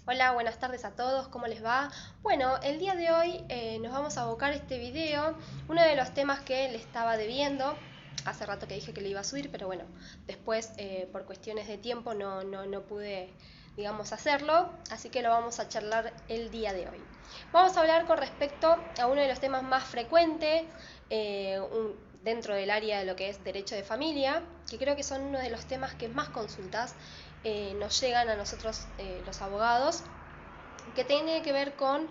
Hola, buenas tardes a todos, ¿cómo les va? Bueno, el día de hoy nos vamos a abocar este video, uno de los temas que le estaba debiendo, hace rato que dije que le iba a subir, pero bueno, después por cuestiones de tiempo no pude, digamos, hacerlo, así que lo vamos a charlar el día de hoy. Vamos a hablar con respecto a uno de los temas más frecuentes dentro del área de lo que es derecho de familia, que creo que son uno de los temas que más consultas nos llegan a nosotros los abogados, que tiene que ver con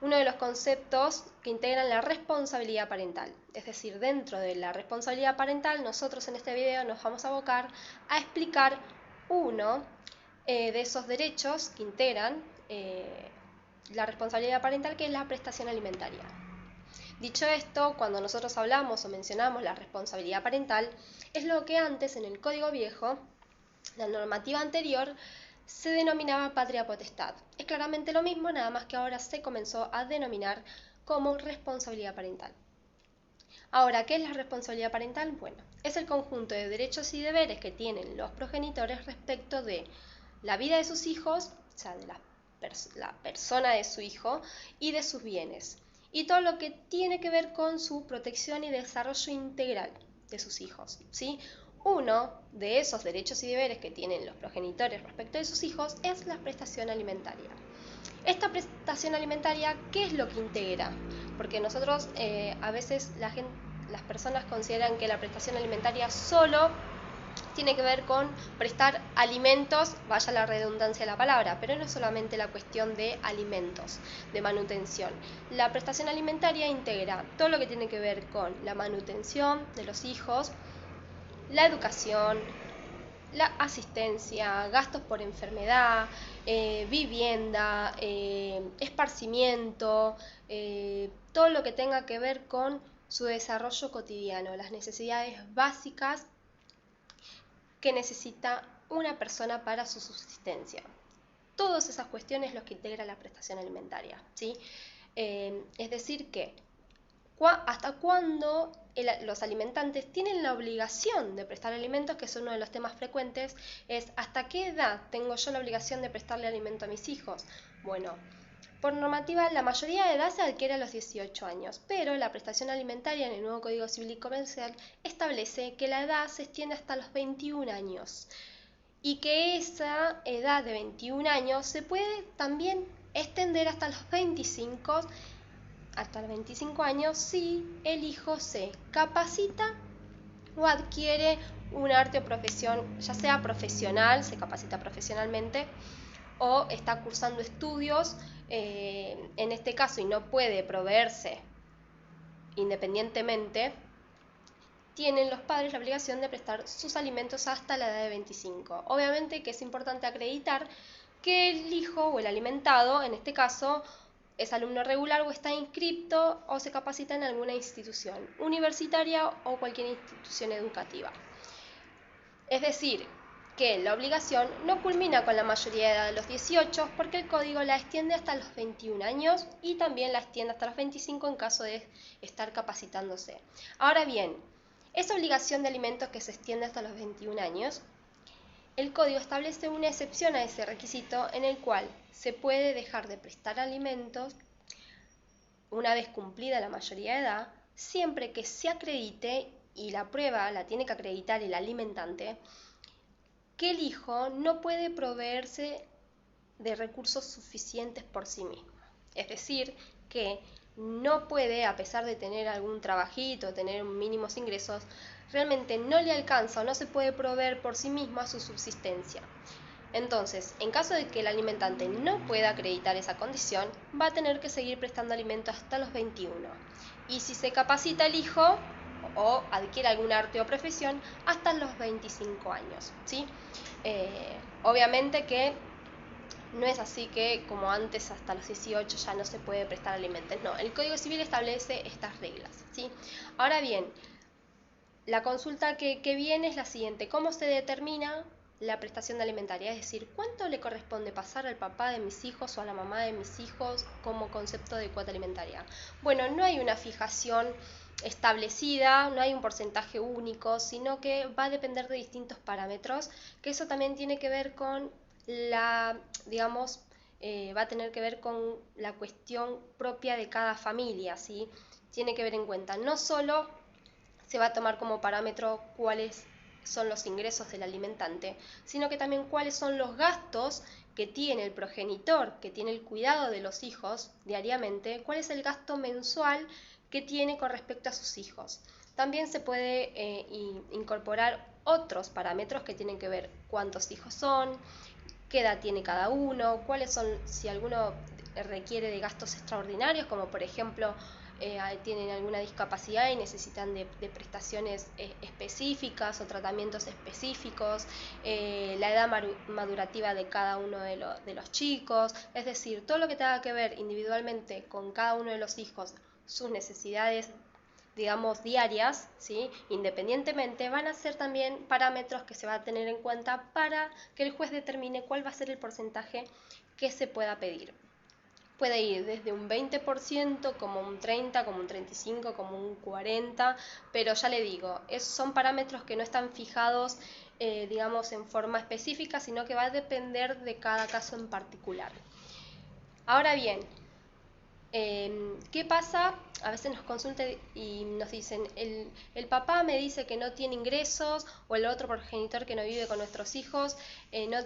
uno de los conceptos que integran la responsabilidad parental. Es decir, dentro de la responsabilidad parental, nosotros en este video nos vamos a abocar a explicar uno de esos derechos que integran la responsabilidad parental, que es la prestación alimentaria. Dicho esto, cuando nosotros hablamos o mencionamos la responsabilidad parental, es lo que antes en el Código Viejo, la normativa anterior, se denominaba patria potestad. Es claramente lo mismo, nada más que ahora se comenzó a denominar como responsabilidad parental. Ahora, ¿qué es la responsabilidad parental? Bueno, es el conjunto de derechos y deberes que tienen los progenitores respecto de la vida de sus hijos, o sea, de la persona de su hijo y de sus bienes, y todo lo que tiene que ver con su protección y desarrollo integral de sus hijos, ¿sí? Uno de esos derechos y deberes que tienen los progenitores respecto de sus hijos es la prestación alimentaria. Esta prestación alimentaria, ¿qué es lo que integra? Porque nosotros a veces las personas consideran que la prestación alimentaria solo tiene que ver con prestar alimentos, vaya la redundancia de la palabra, pero no es solamente la cuestión de alimentos, de manutención. La prestación alimentaria integra todo lo que tiene que ver con la manutención de los hijos, la educación, la asistencia, gastos por enfermedad, vivienda, esparcimiento, todo lo que tenga que ver con su desarrollo cotidiano, las necesidades básicas que necesita una persona para su subsistencia. Todas esas cuestiones los que integra la prestación alimentaria, ¿sí? Es decir que hasta cuándo los alimentantes tienen la obligación de prestar alimentos, que es uno de los temas frecuentes, es hasta qué edad tengo yo la obligación de prestarle alimento a mis hijos. Bueno, por normativa la mayoría de edad se adquiere a los 18 años, pero la prestación alimentaria en el nuevo Código Civil y Comercial establece que la edad se extiende hasta los 21 años y que esa edad de 21 años se puede también extender hasta los 25 años si el hijo se capacita o adquiere un arte o profesión, ya sea profesional, se capacita profesionalmente, o está cursando estudios, en este caso, y no puede proveerse independientemente, tienen los padres la obligación de prestar sus alimentos hasta la edad de 25. Obviamente que es importante acreditar que el hijo o el alimentado, en este caso, es alumno regular o está inscripto o se capacita en alguna institución universitaria o cualquier institución educativa. Es decir, que la obligación no culmina con la mayoría de edad de los 18 porque el código la extiende hasta los 21 años y también la extiende hasta los 25 en caso de estar capacitándose. Ahora bien, esa obligación de alimentos que se extiende hasta los 21 años, el código establece una excepción a ese requisito en el cual se puede dejar de prestar alimentos una vez cumplida la mayoría de edad, siempre que se acredite, y la prueba la tiene que acreditar el alimentante, que el hijo no puede proveerse de recursos suficientes por sí mismo. Es decir, que no puede, a pesar de tener algún trabajito, tener mínimos ingresos, realmente no le alcanza o no se puede proveer por sí mismo a su subsistencia. Entonces, en caso de que el alimentante no pueda acreditar esa condición, va a tener que seguir prestando alimento hasta los 21. Y si se capacita el hijo o adquiere algún arte o profesión, hasta los 25 años, ¿sí? Obviamente que no es así que como antes hasta los 18 ya no se puede prestar alimentos. No, el Código Civil establece estas reglas, ¿sí? Ahora bien, la consulta que viene es la siguiente: ¿cómo se determina la prestación alimentaria? Es decir, ¿cuánto le corresponde pasar al papá de mis hijos o a la mamá de mis hijos como concepto de cuota alimentaria? Bueno, no hay una fijación establecida, no hay un porcentaje único, sino que va a depender de distintos parámetros, que eso también tiene que ver con la, digamos, va a tener que ver con la cuestión propia de cada familia, ¿sí? Tiene que ver en cuenta, no solo se va a tomar como parámetro cuáles son los ingresos del alimentante, sino que también cuáles son los gastos que tiene el progenitor, que tiene el cuidado de los hijos diariamente, cuál es el gasto mensual que tiene con respecto a sus hijos. También se puede incorporar otros parámetros que tienen que ver cuántos hijos son, qué edad tiene cada uno, cuáles son, si alguno requiere de gastos extraordinarios, como por ejemplo tienen alguna discapacidad y necesitan de prestaciones específicas o tratamientos específicos, la edad madurativa de cada uno de los chicos, es decir, todo lo que tenga que ver individualmente con cada uno de los hijos, sus necesidades, digamos, diarias, ¿sí? Independientemente, van a ser también parámetros que se va a tener en cuenta para que el juez determine cuál va a ser el porcentaje que se pueda pedir. Puede ir desde un 20%, como un 30%, como un 35%, como un 40%, pero ya le digo, son parámetros que no están fijados, digamos, en forma específica, sino que va a depender de cada caso en particular. Ahora bien, ¿qué pasa? A veces nos consultan y nos dicen, el papá me dice que no tiene ingresos, o el otro progenitor que no vive con nuestros hijos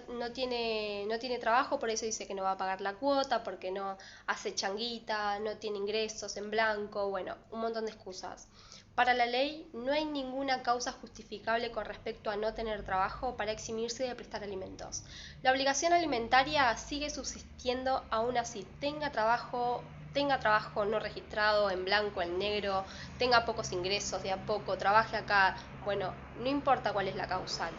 no tiene trabajo, por eso dice que no va a pagar la cuota, porque no hace changuita, no tiene ingresos en blanco, bueno, un montón de excusas. Para la ley no hay ninguna causa justificable con respecto a no tener trabajo para eximirse de prestar alimentos. La obligación alimentaria sigue subsistiendo aún así, tenga trabajo no registrado, en blanco, en negro, tenga pocos ingresos, de a poco, trabaje acá, bueno, no importa cuál es la causal.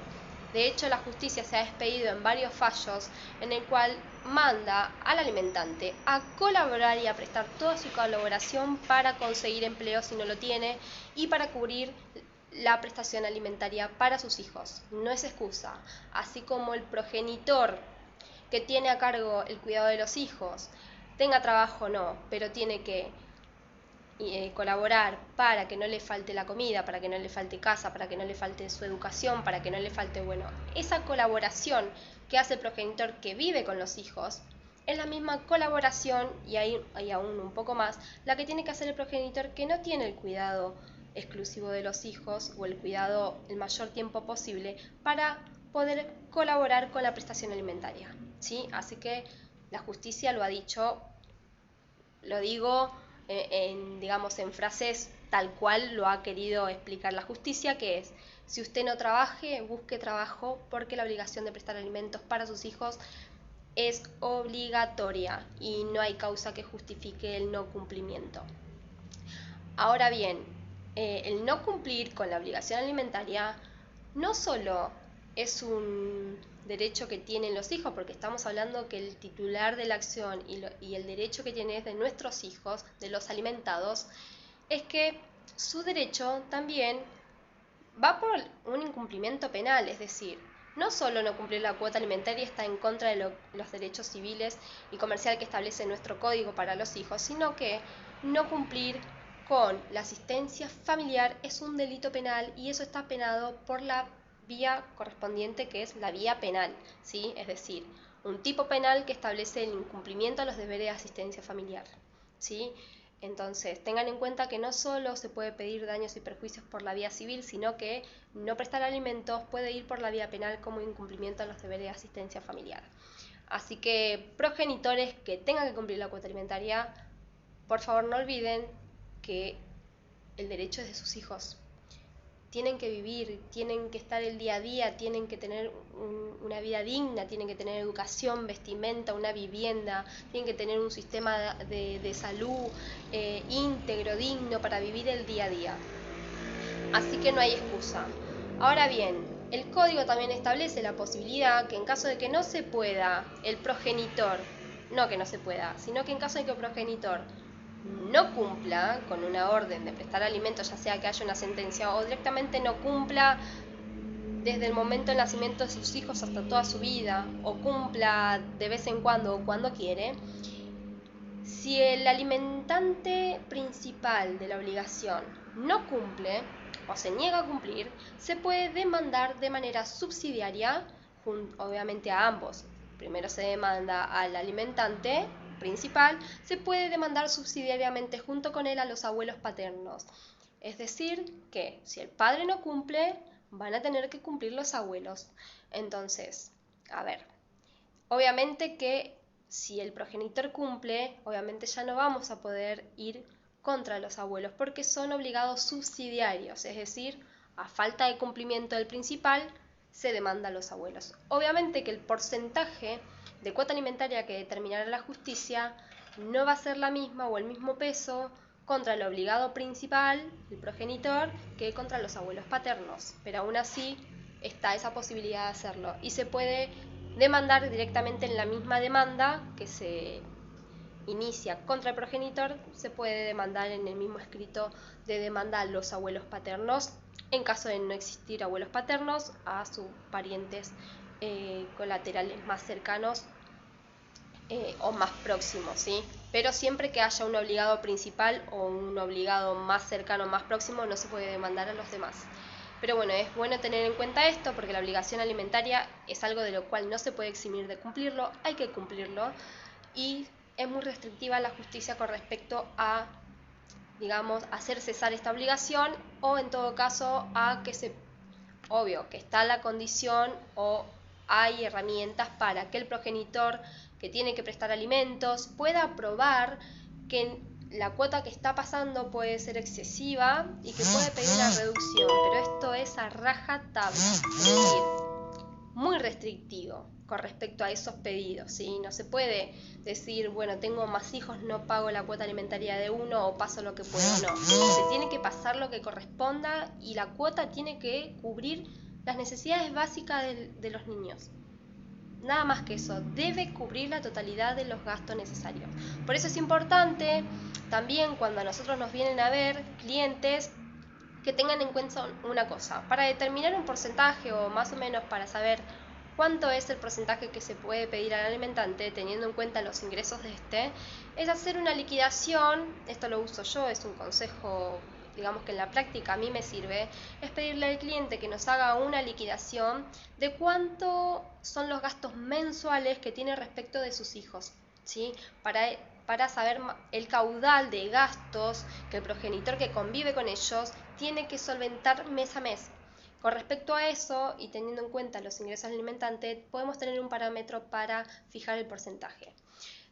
De hecho, la justicia se ha expedido en varios fallos en el cual manda al alimentante a colaborar y a prestar toda su colaboración para conseguir empleo si no lo tiene y para cubrir la prestación alimentaria para sus hijos. No es excusa. Así como el progenitor que tiene a cargo el cuidado de los hijos, tenga trabajo o no, pero tiene que colaborar para que no le falte la comida, para que no le falte casa, para que no le falte su educación, para que no le falte, bueno, esa colaboración que hace el progenitor que vive con los hijos, es la misma colaboración, y aún un poco más, la que tiene que hacer el progenitor que no tiene el cuidado exclusivo de los hijos o el cuidado el mayor tiempo posible para poder colaborar con la prestación alimentaria, ¿sí? Así que la justicia lo ha dicho, lo digo digamos, en frases tal cual lo ha querido explicar la justicia, que es, si usted no trabaje, busque trabajo, porque la obligación de prestar alimentos para sus hijos es obligatoria y no hay causa que justifique el no cumplimiento. Ahora bien, el no cumplir con la obligación alimentaria no solo es un derecho que tienen los hijos, porque estamos hablando que el titular de la acción y el derecho que tiene es de nuestros hijos, de los alimentados, es que su derecho también va por un incumplimiento penal, es decir, no solo no cumplir la cuota alimentaria está en contra de los derechos civiles y comerciales que establece nuestro código para los hijos, sino que no cumplir con la asistencia familiar es un delito penal y eso está penado por la vía correspondiente, que es la vía penal, ¿sí? Es decir, un tipo penal que establece el incumplimiento a los deberes de asistencia familiar, ¿sí? Entonces, tengan en cuenta que no solo se puede pedir daños y perjuicios por la vía civil, sino que no prestar alimentos puede ir por la vía penal como incumplimiento a los deberes de asistencia familiar. Así que, progenitores que tengan que cumplir la cuota alimentaria, por favor no olviden que el derecho es de sus hijos. Tienen que vivir, tienen que estar el día a día, tienen que tener una vida digna, tienen que tener educación, vestimenta, una vivienda, tienen que tener un sistema de salud íntegro, digno para vivir el día a día. Así que no hay excusa. Ahora bien, el código también establece la posibilidad que en caso de que no se pueda, el progenitor, no que no se pueda, sino que en caso de que el progenitor no cumpla con una orden de prestar alimentos, ya sea que haya una sentencia o directamente no cumpla desde el momento del nacimiento de sus hijos hasta toda su vida, o cumpla de vez en cuando o cuando quiere, si el alimentante principal de la obligación no cumple o se niega a cumplir, se puede demandar de manera subsidiaria, obviamente a ambos, primero se demanda al alimentante principal, se puede demandar subsidiariamente junto con él a los abuelos paternos. Es decir, que si el padre no cumple, van a tener que cumplir los abuelos. Entonces, a ver, obviamente que si el progenitor cumple, obviamente ya no vamos a poder ir contra los abuelos porque son obligados subsidiarios, es decir, a falta de cumplimiento del principal, se demanda a los abuelos. Obviamente que el porcentaje de cuota alimentaria que determinará la justicia no va a ser la misma o el mismo peso contra el obligado principal, el progenitor, que contra los abuelos paternos, pero aún así está esa posibilidad de hacerlo y se puede demandar directamente en la misma demanda que se inicia contra el progenitor, se puede demandar en el mismo escrito de demanda a los abuelos paternos, en caso de no existir abuelos paternos, a sus parientes colaterales más cercanos o más próximos, ¿sí? Pero siempre que haya un obligado principal o un obligado más cercano, más próximo, no se puede demandar a los demás. Pero bueno, es bueno tener en cuenta esto porque la obligación alimentaria es algo de lo cual no se puede eximir de cumplirlo, hay que cumplirlo y es muy restrictiva la justicia con respecto a, digamos, hacer cesar esta obligación o en todo caso a que se, obvio, que está la condición o hay herramientas para que el progenitor que tiene que prestar alimentos pueda probar que la cuota que está pasando puede ser excesiva y que puede pedir una reducción, pero esto es a rajatabla, es decir, muy restrictivo con respecto a esos pedidos, ¿sí? No se puede decir, bueno, tengo más hijos, no pago la cuota alimentaria de uno o paso lo que puedo, no. Se tiene que pasar lo que corresponda y la cuota tiene que cubrir las necesidades básicas de los niños. Nada más que eso, debe cubrir la totalidad de los gastos necesarios. Por eso es importante también cuando a nosotros nos vienen a ver clientes que tengan en cuenta una cosa. Para determinar un porcentaje o más o menos para saber cuánto es el porcentaje que se puede pedir al alimentante teniendo en cuenta los ingresos de este, es hacer una liquidación. Esto lo uso yo, es un consejo, digamos que en la práctica a mí me sirve, es pedirle al cliente que nos haga una liquidación de cuánto son los gastos mensuales que tiene respecto de sus hijos, ¿sí? Para saber el caudal de gastos que el progenitor que convive con ellos tiene que solventar mes a mes. Con respecto a eso, y teniendo en cuenta los ingresos alimentantes, podemos tener un parámetro para fijar el porcentaje.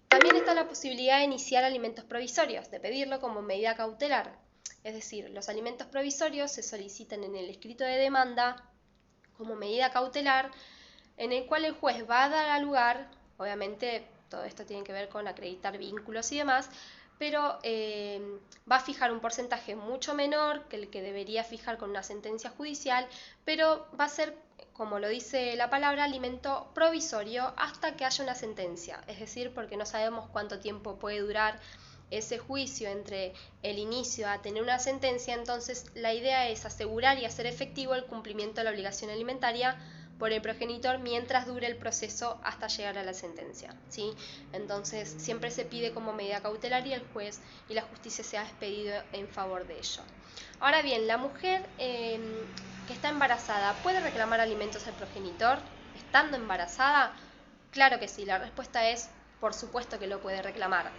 También está la posibilidad de iniciar alimentos provisorios, de pedirlo como medida cautelar. Es decir, los alimentos provisorios se solicitan en el escrito de demanda como medida cautelar, en el cual el juez va a dar a lugar, obviamente todo esto tiene que ver con acreditar vínculos y demás, pero va a fijar un porcentaje mucho menor que el que debería fijar con una sentencia judicial, pero va a ser, como lo dice la palabra, alimento provisorio hasta que haya una sentencia, es decir, porque no sabemos cuánto tiempo puede durar ese juicio entre el inicio a tener una sentencia. Entonces la idea es asegurar y hacer efectivo el cumplimiento de la obligación alimentaria por el progenitor mientras dure el proceso hasta llegar a la sentencia, ¿sí? Entonces siempre se pide como medida cautelar y el juez y la justicia se ha expedido en favor de ello. Ahora bien, la mujer que está embarazada, ¿puede reclamar alimentos al progenitor estando embarazada? Claro que sí, la respuesta es por supuesto que lo puede reclamar.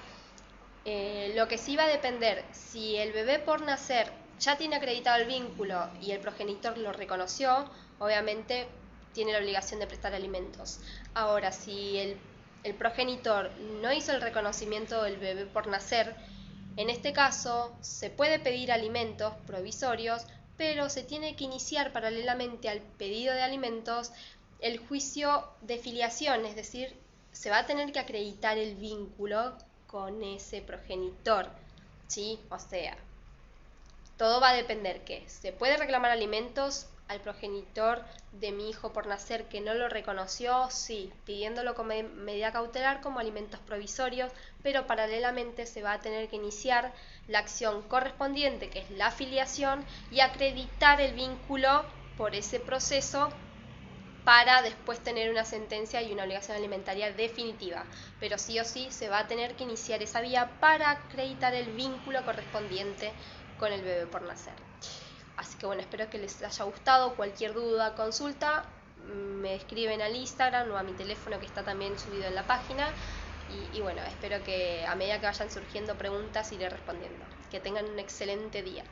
Lo que sí va a depender, si el bebé por nacer ya tiene acreditado el vínculo y el progenitor lo reconoció, obviamente tiene la obligación de prestar alimentos. Ahora, si el progenitor no hizo el reconocimiento del bebé por nacer, en este caso se puede pedir alimentos provisorios, pero se tiene que iniciar paralelamente al pedido de alimentos el juicio de filiación, es decir, se va a tener que acreditar el vínculo con ese progenitor, ¿sí? O sea, todo va a depender que se puede reclamar alimentos al progenitor de mi hijo por nacer que no lo reconoció, sí, pidiéndolo como medida cautelar como alimentos provisorios, pero paralelamente se va a tener que iniciar la acción correspondiente, que es la filiación, y acreditar el vínculo por ese proceso para después tener una sentencia y una obligación alimentaria definitiva. Pero sí o sí se va a tener que iniciar esa vía para acreditar el vínculo correspondiente con el bebé por nacer. Así que bueno, espero que les haya gustado. Cualquier duda, consulta, me escriben al Instagram o a mi teléfono que está también subido en la página. Y bueno, espero que a medida que vayan surgiendo preguntas iré respondiendo. Que tengan un excelente día.